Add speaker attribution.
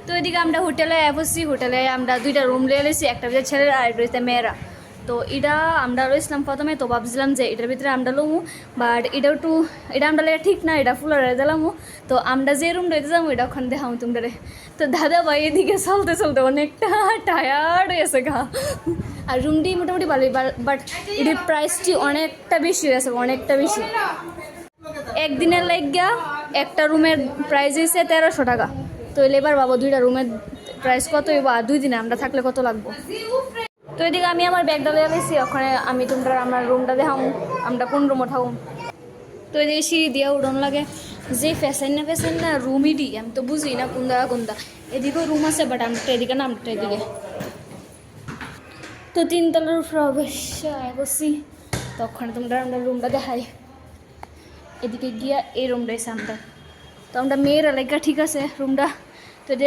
Speaker 1: তো এদিকে আমরা হোটেলে বসছি, হোটেলে আমরা 2টা রুম লিয়ে এসেছি, একটা ভিতরে ছেলেরা আর একটা ভিতরে মেয়েরা। তো এটা আমরা রয়েছিলাম প্রথমে, তো ভাবছিলাম যে এটার ভিতরে আমরা লমু, বাট এটা আমরা লেগে ঠিক না, এটা ফুল রে দিলামু। তো আমরা যে রুম রয়েতে যাবো এটা ওখানে দেখাম তোমরা। তো দাদা ভাই এদিকে চলতে চলতে অনেকটা টায়ার্ড হয়েছে গা। আর রুমটি মোটামুটি ভালোই, বাট এটির প্রাইসটি অনেকটা বেশি হয়েছে, অনেকটা বেশি। একদিনের লাগিয়া একটা রুমের প্রাইস হয়েছে 1300 টাকা। তো এবার বাবা 2টা রুমের প্রাইস কত হইব, আর 2 দিনে আমরা থাকলে কত লাগবো। তো এদিকে আমি আমার ব্যাগটা লিয়ে গেছি, ওখানে আমি তোমরা আমার রুমটা দেখাম, আমরা কোন রুমও থাকুম। তো এদিকে সিঁড়ি দিয়ে উড়ন লাগে, যে ফ্যাশন না রুমই দিই, আমি তো বুঝি না কোনটা। এদিকেও রুম আছে, বাট আমরা এদিকে না, আমরা এদিকে। তো 3 তলার উপরে অবশ্যই বসছি, তখন তোমরা আমরা রুমটা দেখাই। এদিকে গিয়া এই রুমটা এসে আমরা, তো আমরা মেয়েরা লেখা ঠিক আছে রুমটা।